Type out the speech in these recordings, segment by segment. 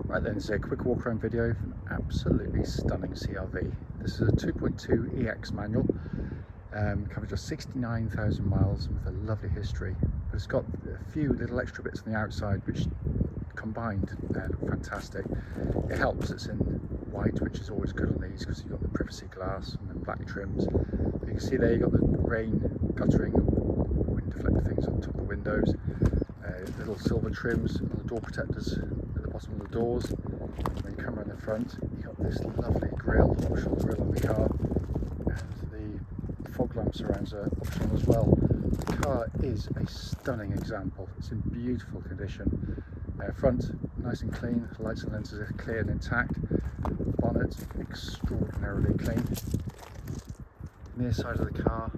Right then, it's a quick walk around video of an absolutely stunning CR-V. This is a 2.2 EX manual, covered just 69,000 miles with a lovely history. But it's got a few little extra bits on the outside which combined look fantastic. It helps it's in white, which is always good on these because you've got the privacy glass and then black trims. You can see there you've got the rain guttering, wind deflector things on top of the windows, little silver trims, little door protectors at the bottom of the doors. When you come around the front, you've got this lovely grille, optional grille on the car, and the fog lamp surrounds are optional as well. The car is a stunning example. It's in beautiful condition. Front nice and clean, lights and lenses are clear and intact. Bonnet extraordinarily clean. Near side of the car,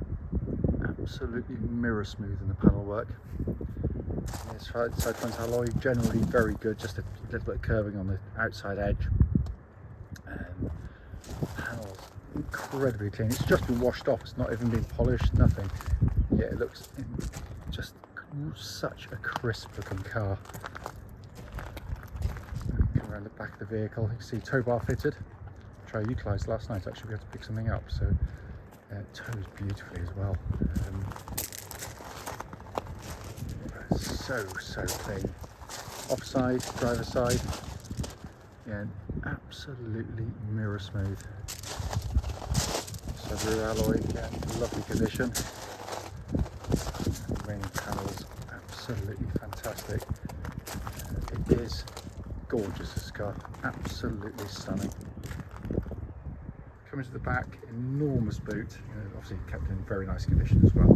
absolutely mirror smooth in the panel work. Near side front alloy, generally very good, just a little bit of curving on the outside edge. Panels incredibly clean. It's just been washed off, it's not even been polished, nothing. Yeah, it looks just such a crisp looking car. Come around the back of the vehicle, you can see tow bar fitted, which I utilised last night. Actually, we had to pick something up, so it tows beautifully as well. So clean. Offside, driver side, yeah, absolutely mirror smooth. So rear alloy, again, lovely condition. Ring panels, absolutely fantastic. It is gorgeous, this car, absolutely stunning. Coming to the back, enormous boot, obviously kept in very nice condition as well.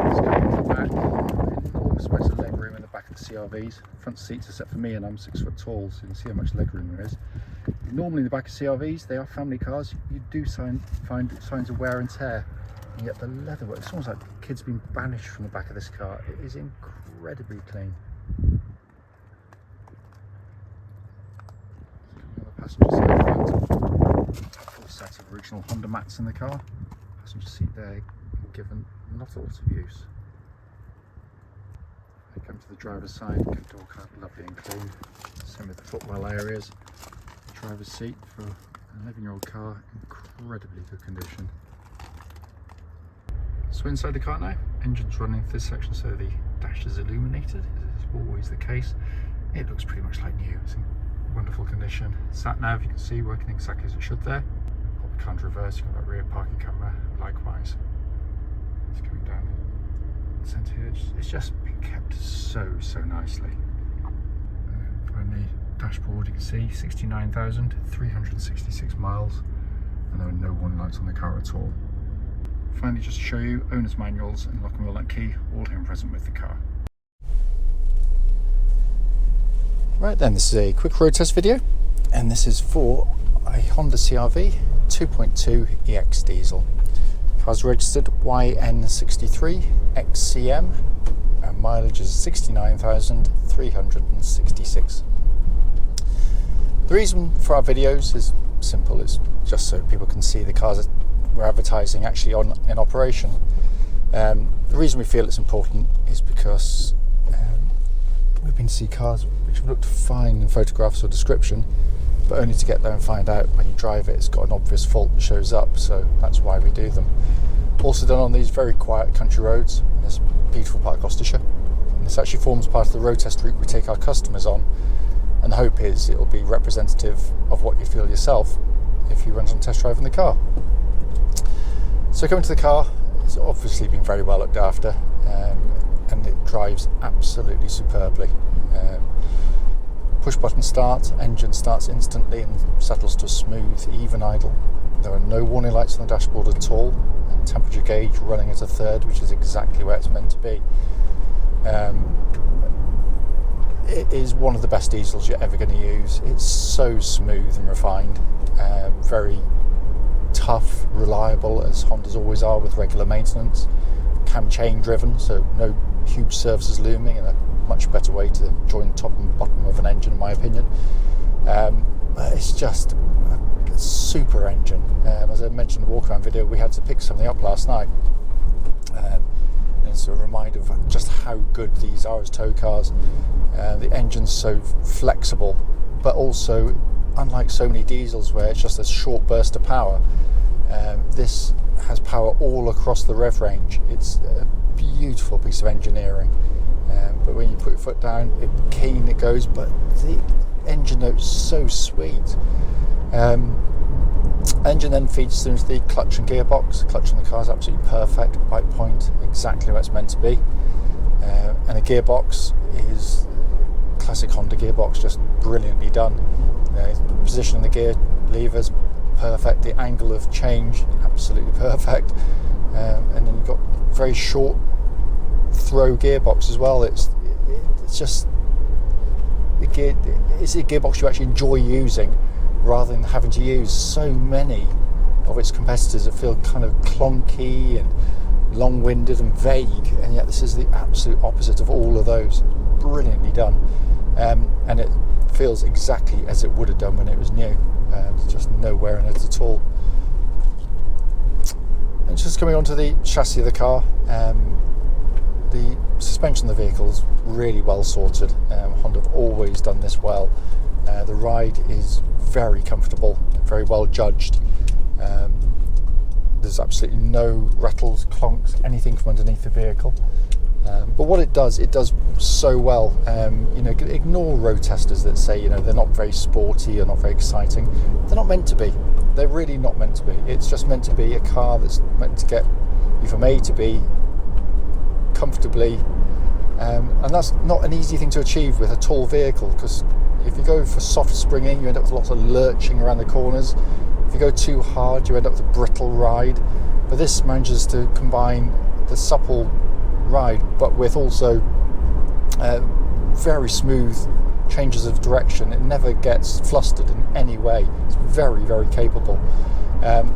Let's go into the back, enormous amounts of leg room in the back of the CR-Vs. Front seats are set for me and I'm 6 foot tall, so you can see how much leg room there is. Normally in the back of CR-Vs, they are family cars, you do find signs of wear and tear. And yet the leatherwork, it's almost like kids being banished from the back of this car. It is incredibly clean. Passenger side front, full set of original Honda mats in the car. Passenger seat there given not a lot of use. I come to the driver's side, door card lovely and clean. Same with the footwell areas. Driver's seat for an 11-year-old car, incredibly good condition. So inside the car now, engine's running through this section, so the dash is illuminated, as is always the case. It looks pretty much like new. It's in wonderful condition. Sat nav, you can see, working exactly as it should there. Probably can't reverse, you've got that rear parking camera, likewise. It's coming down the centre here, it's just been kept so nicely. On the dashboard you can see 69,366 miles, and there are no warning lights on the car at all. Finally, just to show you, owner's manuals and lock and roll key, all here and present with the car. Right then, this is a quick road test video, and this is for a Honda CR-V 2.2 EX diesel. Car's registered YN63XCM, and mileage is 69,366. The reason for our videos is simple, it's just so people can see the cars that we're advertising actually in operation. The reason we feel it's important is because we've been to see cars which have looked fine in photographs or description, but only to get there and find out when you drive it it's got an obvious fault that shows up, so that's why we do them. Also done on these very quiet country roads in this beautiful part of Gloucestershire. And this actually forms part of the road test route we take our customers on, and the hope is it'll be representative of what you feel yourself if you run some test drive in the car. So coming to the car, it's obviously been very well looked after, and it drives absolutely superbly. Push button start, engine starts instantly and settles to a smooth, even idle. There are no warning lights on the dashboard at all, and temperature gauge running at a third, which is exactly where it's meant to be. It is one of the best diesels you're ever going to use. It's so smooth and refined, very tough, reliable, as Hondas always are with regular maintenance. Cam chain driven, so no huge services looming, and a much better way to join top and bottom of an engine in my opinion. It's just a super engine. As I mentioned in the walk around video, we had to pick something up last night, and it's a reminder of just how good these are as tow cars. The engine's so flexible but also, unlike so many diesels where it's just a short burst of power, this has power all across the rev range. It's a beautiful piece of engineering. But when you put your foot down, keen it goes, but the engine note's so sweet. Engine then feeds through the clutch and gearbox. The clutch in the car is absolutely perfect, bite point, exactly where it's meant to be. And the gearbox is classic Honda gearbox, just brilliantly done. Positioning the gear levers, perfect. The angle of change, absolutely perfect. And then you've got very short throw gearbox as well. It's just it's a gearbox you actually enjoy using, rather than having to use so many of its competitors that feel kind of clunky and long-winded and vague, and yet this is the absolute opposite of all of those. Brilliantly done, and it feels exactly as it would have done when it was new. There's just no wear in it at all. And just coming onto the chassis of the car, the suspension of the vehicle is really well sorted. Honda have always done this well. The ride is very comfortable, very well judged. There's absolutely no rattles, clonks, anything from underneath the vehicle. But what it does so well. Ignore road testers that say they're not very sporty or not very exciting. They're not meant to be. They're really not meant to be. It's just meant to be a car that's meant to get you from A to B comfortably, and that's not an easy thing to achieve with a tall vehicle, because if you go for soft springing, you end up with lots of lurching around the corners. If you go too hard, you end up with a brittle ride. But this manages to combine the supple ride, but with also very smooth changes of direction. It never gets flustered in any way. It's very, very capable.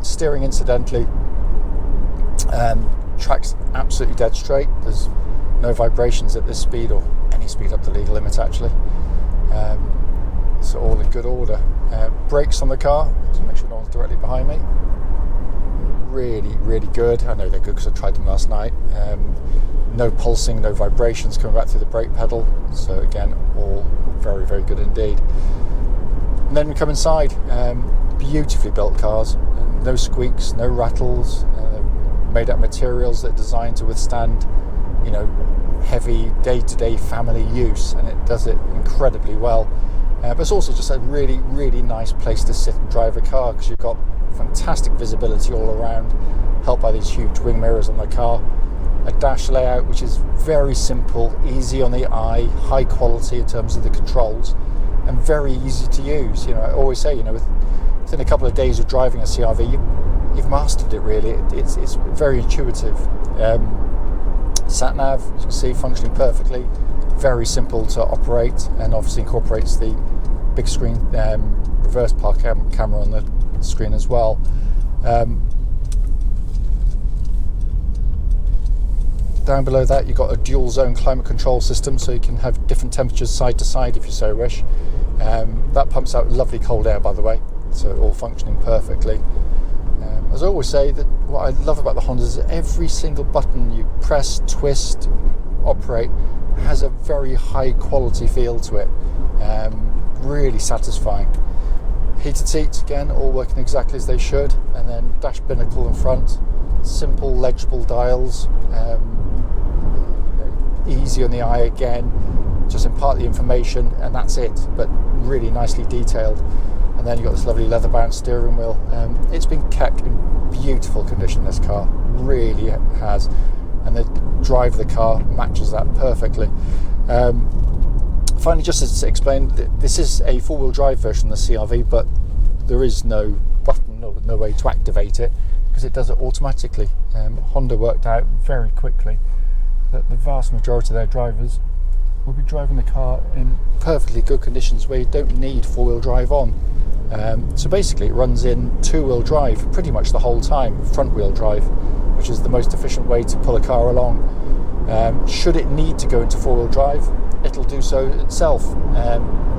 Steering, incidentally, track's absolutely dead straight. There's no vibrations at this speed, or any speed up to legal limit actually. So all in good order. Brakes on the car, to make sure no one's directly behind me. Really, really good. I know they're good because I tried them last night. No pulsing, no vibrations coming back through the brake pedal. So again, all very, very good indeed. And then we come inside. Beautifully built cars. No squeaks, no rattles. Made out materials that are designed to withstand, heavy day-to-day family use, and it does it incredibly well. But it's also just a really, really nice place to sit and drive a car, because you've got fantastic visibility all around, helped by these huge wing mirrors on the car. A dash layout which is very simple, easy on the eye, high quality in terms of the controls, and very easy to use. I always say, within a couple of days of driving a CR-V, you've mastered it really. It's very intuitive. Sat nav, as you can see, functioning perfectly, very simple to operate, and obviously incorporates the big screen reverse park camera on the screen as well. Down below that you've got a dual zone climate control system, so you can have different temperatures side to side if you so wish. That pumps out lovely cold air, by the way, so all functioning perfectly. As I always say, that what I love about the Hondas is that every single button you press, twist, operate has a very high quality feel to it. Really satisfying. Heated seats, again, all working exactly as they should. And then dash binnacle in front, simple legible dials, easy on the eye again, just impart the information and that's it, but really nicely detailed. And then you've got this lovely leather-bound steering wheel. It's been kept in beautiful condition, this car, really has. And the drive of the car matches that perfectly. Finally, just to explain, this is a four-wheel drive version of the CR-V, but there is no button, no way to activate it, because it does it automatically. Honda worked out very quickly that the vast majority of their drivers will be driving the car in perfectly good conditions where you don't need four-wheel drive on. So basically it runs in two-wheel drive pretty much the whole time, front-wheel drive, which is the most efficient way to pull a car along. Should it need to go into four-wheel drive, it'll do so itself.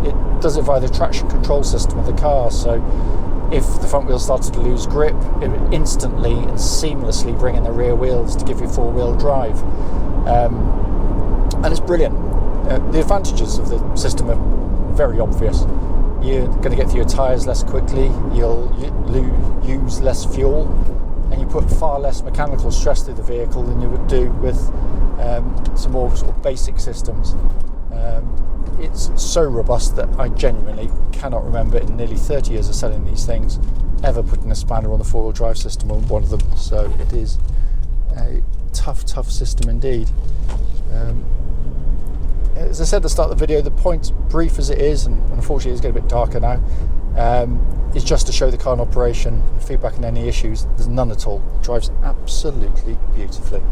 It does it via the traction control system of the car, so if the front wheel started to lose grip, it would instantly and seamlessly bring in the rear wheels to give you four-wheel drive. And it's brilliant. The advantages of the system are very obvious. you're going to get through your tyres less quickly, you'll use less fuel, and you put far less mechanical stress through the vehicle than you would do with some more sort of basic systems. It's so robust that I genuinely cannot remember in nearly 30 years of selling these things ever putting a spanner on the four-wheel drive system on one of them. So it is a tough system indeed. As I said at the start of the video, the point, brief as it is, and unfortunately it's getting a bit darker now, is just to show the car in operation, feedback on any issues. There's none at all. It drives absolutely beautifully.